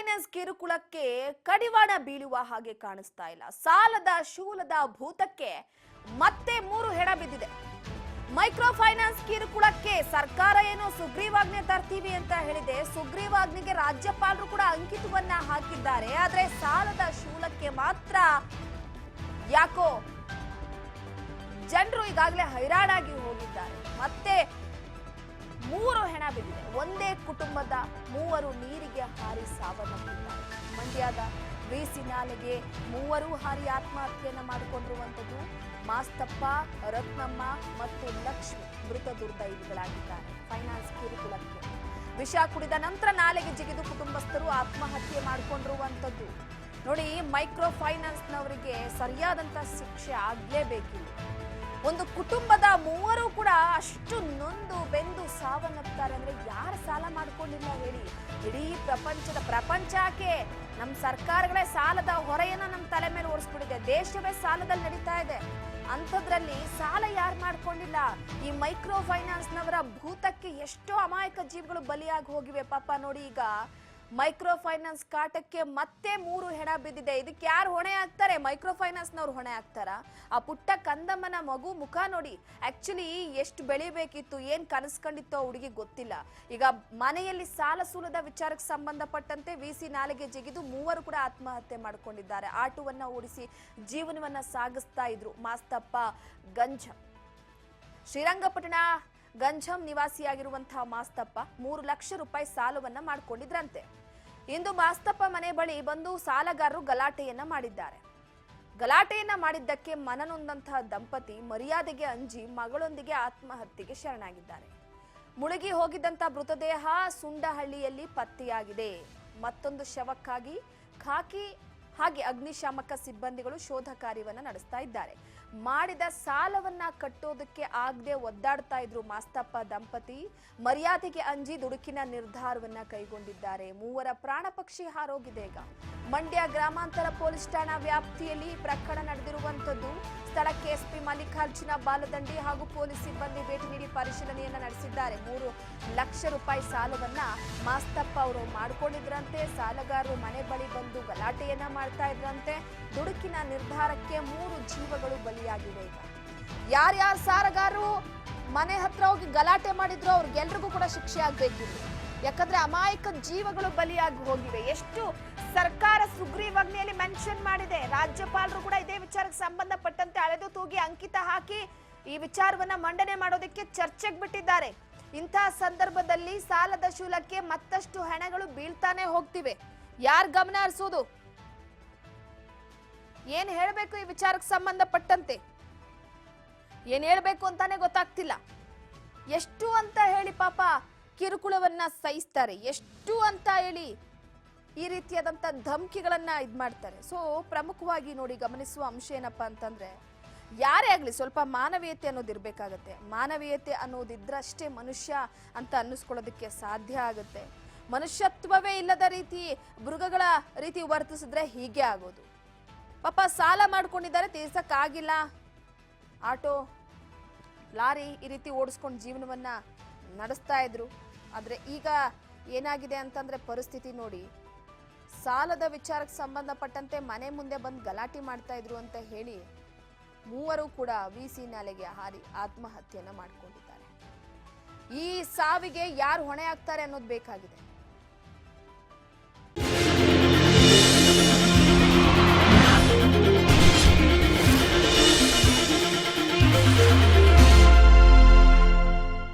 Finance ಕಿರುಕುಳಕ್ಕೆ ಕಡಿವಾಣ ಬೀಳುವ ಹಾಗೆ ಕಾಣಿಸ್ತಾ ಇಲ್ಲ. ಸಾಲದ ಶೂಲದ ಭೂತಕ್ಕೆ ಮತ್ತೆ 3 ಹೆಣ ಬಿದ್ದಿದೆ. ಮೈಕ್ರೋ ಫೈನಾನ್ಸ್ ಕಿರುಕುಳಕ್ಕೆ ಸರ್ಕಾರ ಏನೋ ಸುಗ್ರೀವಾಜ್ಞೆ ತರ್ತೀವಿ ಅಂತ ಹೇಳಿದೆ. ಸುಗ್ರೀವಾಜ್ಞೆಗೆ ರಾಜ್ಯಪಾಲರು ಕೂಡ ಅಂಕಿತವನ್ನ ಹಾಕಿದ್ದಾರೆ. ಆದ್ರೆ ಸಾಲದ ಶೂಲಕ್ಕೆ ಮಾತ್ರ ಯಾಕೋ ಜನರು ಈಗಾಗಲೇ ಹೈರಾಣಾಗಿ ಹೋಗಿದ್ದಾರೆ. ಮತ್ತೆ 3 ಹೆಣ ಬಿದ್ದಿದೆ. ಒಂದೇ ಕುಟುಂಬದ 3 ನೀರಿಗೆ ಹಾರಿ ಸಾವನ್ನಪ್ಪಿದ್ದಾರೆ. ಮಂಡ್ಯದ ವಿಸಿ ನಾಲೆಗೆ 3 ಹಾರಿ ಆತ್ಮಹತ್ಯೆಯನ್ನ ಮಾಡಿಕೊಂಡಿರುವಂತದ್ದು. ಮಾಸ್ತಪ್ಪ, ರತ್ನಮ್ಮ ಮತ್ತು ಲಕ್ಷ್ಮಿ ಮೃತ ದುರ್ದೈವಿಗಳಾಗಿದ್ದಾರೆ. ಫೈನಾನ್ಸ್ ಕಿರುಕುಳಕ್ಕೆ ವಿಷ ಕುಡಿದ ನಂತರ ನಾಲೆಗೆ ಜಿಗಿದು ಕುಟುಂಬಸ್ಥರು ಆತ್ಮಹತ್ಯೆ ಮಾಡಿಕೊಂಡಿರುವಂತದ್ದು. ನೋಡಿ, ಮೈಕ್ರೋ ಫೈನಾನ್ಸ್ನವರಿಗೆ ಸರಿಯಾದಂತ ಶಿಕ್ಷೆ ಆಗ್ಲೇಬೇಕಿಲ್ಲ. ಒಂದು ಕುಟುಂಬದ 3 ಕೂಡ ಅಷ್ಟು ನೊಂದು ಬೆಂದು ಸಾವನ್ನಪ್ತಾರೆ ಅಂದ್ರೆ ಯಾರು ಸಾಲ ಮಾಡ್ಕೊಂಡಿಲ್ಲ ಹೇಳಿ? ಇಡೀ ಪ್ರಪಂಚಕ್ಕೆ ನಮ್ಮ ಸರ್ಕಾರಗಳೇ ಸಾಲದ ಹೊರೆಯನ್ನ ನಮ್ಮ ತಲೆ ಮೇಲೆ ಹೊರಿಸ್ಬಿಟ್ಟಿದೆ. ದೇಶವೇ ಸಾಲದಲ್ಲಿ ನಡೀತಾ ಇದೆ. ಅಂಥದ್ರಲ್ಲಿ ಸಾಲ ಯಾರು ಮಾಡ್ಕೊಂಡಿಲ್ಲ? ಈ ಮೈಕ್ರೋ ಫೈನಾನ್ಸ್ನವರ ಭೂತಕ್ಕೆ ಎಷ್ಟೋ ಅಮಾಯಕ ಜೀವಗಳು ಬಲಿಯಾಗಿ ಹೋಗಿವೆ. ಪಾಪ ನೋಡಿ, ಈಗ ಮೈಕ್ರೋ ಫೈನಾನ್ಸ್ ಕಾಟಕ್ಕೆ ಮತ್ತೆ 3 ಹೆಣ ಬಿದ್ದಿದೆ. ಇದಕ್ಕೆ ಯಾರು ಹೊಣೆ ಆಗ್ತಾರೆ? ಮೈಕ್ರೋ ಫೈನಾನ್ಸ್ನವ್ರು ಹೊಣೆ ಆಗ್ತಾರ? ಆ ಪುಟ್ಟ ಕಂದಮ್ಮನ ಮಗು ಮುಖ ನೋಡಿ. ಆಕ್ಚುಲಿ ಎಷ್ಟು ಬೆಳಿಬೇಕಿತ್ತು, ಏನ್ ಕನಸ್ಕೊಂಡಿತ್ತೋ ಹುಡುಗಿ ಗೊತ್ತಿಲ್ಲ. ಈಗ ಮನೆಯಲ್ಲಿ ಸಾಲ ಸೂಲದ ವಿಚಾರಕ್ಕೆ ಸಂಬಂಧಪಟ್ಟಂತೆ ವಿಸಿ ನಾಲೆಗೆ ಜಿಗಿದು 3 ಕೂಡ ಆತ್ಮಹತ್ಯೆ ಮಾಡ್ಕೊಂಡಿದ್ದಾರೆ. ಆಟೋವನ್ನ ಓಡಿಸಿ ಜೀವನವನ್ನ ಸಾಗಿಸ್ತಾ ಇದ್ರು ಮಾಸ್ತಪ್ಪ ಗಂಜಂ. ಶ್ರೀರಂಗಪಟ್ಟಣ ಗಂಜಂ ನಿವಾಸಿಯಾಗಿರುವಂತಹ ಮಾಸ್ತಪ್ಪ 3 ಲಕ್ಷ ರೂಪಾಯಿ ಸಾಲವನ್ನ ಮಾಡ್ಕೊಂಡಿದ್ರಂತೆ. ಇಂದು ಮಾಸ್ತಪ್ಪ ಮನೆ ಬಳಿ ಬಂದು ಸಾಲಗಾರರು ಗಲಾಟೆಯನ್ನ ಮಾಡಿದ್ದಾರೆ. ಗಲಾಟೆಯನ್ನ ಮಾಡಿದ್ದಕ್ಕೆ ಮನನೊಂದಂತಹ ದಂಪತಿ ಮರ್ಯಾದೆಗೆ ಅಂಜಿ ಮಗಳೊಂದಿಗೆ ಆತ್ಮಹತ್ಯೆಗೆ ಶರಣಾಗಿದ್ದಾರೆ. ಮುಳುಗಿ ಹೋಗಿದ್ದಂತ ಮೃತದೇಹ ಸುಂಡಹಳ್ಳಿಯಲ್ಲಿ ಪತ್ತೆಯಾಗಿದೆ. ಮತ್ತೊಂದು ಶವಕ್ಕಾಗಿ ಖಾಕಿ ಹಾಗೆ ಅಗ್ನಿಶಾಮಕ ಸಿಬ್ಬಂದಿಗಳು ಶೋಧ ಕಾರ್ಯವನ್ನ ನಡೆಸ್ತಾ ಇದ್ದಾರೆ. ಮಾಡಿದ ಸಾಲವನ್ನ ಕಟ್ಟೋದಕ್ಕೆ ಆಗದೆ ಒದ್ದಾಡ್ತಾ ಇದ್ರು ಮಾಸ್ತಪ್ಪ ದಂಪತಿ. ಮರ್ಯಾದೆಗೆ ಅಂಜಿ ದುಡುಕಿನ ನಿರ್ಧಾರವನ್ನ ಕೈಗೊಂಡಿದ್ದಾರೆ. 3 ಪ್ರಾಣ ಪಕ್ಷಿ ಹಾರೋಗಿದೆ. ಈಗ ಮಂಡ್ಯ ಗ್ರಾಮಾಂತರ ಪೊಲೀಸ್ ಠಾಣಾ ವ್ಯಾಪ್ತಿಯಲ್ಲಿ ಪ್ರಕರಣ ನಡೆದಿರುವಂತದ್ದು. ಸ್ಥಳಕ್ಕೆ ಎಸ್ಪಿ ಮಲ್ಲಿಕಾರ್ಜುನ ಬಾಲದಂಡಿ ಹಾಗೂ ಪೊಲೀಸ್ ಸಿಬ್ಬಂದಿ ಭೇಟಿ ನೀಡಿ ಪರಿಶೀಲನೆಯನ್ನ ನಡೆಸಿದ್ದಾರೆ. 3 ಲಕ್ಷ ರೂಪಾಯಿ ಸಾಲವನ್ನ ಮಾಸ್ತಪ್ಪ ಅವರು ಮಾಡ್ಕೊಂಡಿದ್ರಂತೆ. ಸಾಲಗಾರರು ಮನೆ ಬಳಿ ಬಂದು ಗಲಾಟೆಯನ್ನ ಮಾಡ್ತಾ ಇದ್ರಂತೆ. ದುಡುಕಿನ ನಿರ್ಧಾರಕ್ಕೆ 3 ಜೀವಗಳು ಬಲಿಯಾಗಿವೆ. ಈಗ ಯಾರ್ಯಾರು ಸಾಲಗಾರರು ಮನೆ ಹತ್ರ ಹೋಗಿ ಗಲಾಟೆ ಮಾಡಿದ್ರು ಅವ್ರಿಗೆಲ್ರಿಗೂ ಕೂಡ ಶಿಕ್ಷೆ ಆಗ್ಬೇಕಿಲ್ಲ. ಯಾಕಂದ್ರೆ ಅಮಾಯಕ ಜೀವಗಳು ಬಲಿಯಾಗಿ ಹೋಗಿವೆ. ಎಷ್ಟು ಸರ್ಕಾರ ಸುಗ್ರೀವಾಜ್ಞೆಯಲ್ಲಿ ಮೆನ್ಷನ್ ಮಾಡಿದೆ. ರಾಜ್ಯಪಾಲರು ಕೂಡ ಇದೇ ವಿಚಾರಕ್ಕೆ ಸಂಬಂಧಪಟ್ಟಂತೆ ಅಳೆದು ತೂಗಿ ಅಂಕಿತ ಹಾಕಿ ಈ ವಿಚಾರವನ್ನ ಮಂಡನೆ ಮಾಡೋದಕ್ಕೆ ಚರ್ಚೆಗೆ ಬಿಟ್ಟಿದ್ದಾರೆ. ಇಂತಹ ಸಂದರ್ಭದಲ್ಲಿ ಸಾಲದ ಶೂಲಕ್ಕೆ ಮತ್ತಷ್ಟು ಹೆಣಗಳು ಬೀಳ್ತಾನೆ ಹೋಗ್ತಿವೆ. ಯಾರ್ ಗಮನ ಹರಿಸೋದು? ಏನ್ ಹೇಳ್ಬೇಕು ಈ ವಿಚಾರಕ್ಕೆ ಸಂಬಂಧಪಟ್ಟಂತೆ? ಏನ್ ಹೇಳ್ಬೇಕು ಅಂತಾನೆ ಗೊತ್ತಾಗ್ತಿಲ್ಲ. ಎಷ್ಟು ಅಂತ ಹೇಳಿ ಪಾಪ ಕಿರುಕುಳವನ್ನ ಸಹಿಸ್ತಾರೆ, ಎಷ್ಟು ಅಂತ ಹೇಳಿ ಈ ರೀತಿಯಾದಂತ ಧಮಕಿಗಳನ್ನ ಇದ್ ಮಾಡ್ತಾರೆ. ಸೊ ಪ್ರಮುಖವಾಗಿ ನೋಡಿ, ಗಮನಿಸುವ ಅಂಶ ಏನಪ್ಪಾ ಅಂತಂದ್ರೆ, ಯಾರೇ ಆಗ್ಲಿ ಸ್ವಲ್ಪ ಮಾನವೀಯತೆ ಅನ್ನೋದು ಇರ್ಬೇಕಾಗತ್ತೆ. ಮಾನವೀಯತೆ ಅನ್ನೋದಿದ್ರಷ್ಟೇ ಮನುಷ್ಯ ಅಂತ ಅನ್ನಿಸ್ಕೊಳ್ಳೋದಕ್ಕೆ ಸಾಧ್ಯ ಆಗುತ್ತೆ. ಮನುಷ್ಯತ್ವವೇ ಇಲ್ಲದ ರೀತಿ ಮೃಗಗಳ ರೀತಿ ವರ್ತಿಸಿದ್ರೆ ಹೀಗೆ ಆಗೋದು. ಪಾಪ ಸಾಲ ಮಾಡ್ಕೊಂಡಿದ್ದಾರೆ, ತೀರ್ಸಕ್ಕಾಗಿಲ್ಲ. ಆಟೋ, ಲಾರಿ ಈ ರೀತಿ ಓಡಿಸ್ಕೊಂಡು ಜೀವನವನ್ನ ನಡೆಸ್ತಾ ಇದ್ರು. ಆದ್ರೆ ಈಗ ಏನಾಗಿದೆ ಅಂತಂದ್ರೆ ಪರಿಸ್ಥಿತಿ ನೋಡಿ, ಸಾಲದ ವಿಚಾರಕ್ಕೆ ಸಂಬಂಧಪಟ್ಟಂತೆ ಮನೆ ಮುಂದೆ ಬಂದು ಗಲಾಟೆ ಮಾಡ್ತಾ ಇದ್ರು ಅಂತ ಹೇಳಿ 3 ಕೂಡ ವಿಸಿ ನಾಲೆಗೆ ಹಾರಿ ಆತ್ಮಹತ್ಯೆಯನ್ನ ಮಾಡ್ಕೊಂಡಿದ್ದಾರೆ. ಈ ಸಾವಿಗೆ ಯಾರು ಹೊಣೆ ಆಗ್ತಾರೆ ಅನ್ನೋದು ಬೇಕಾಗಿದೆ.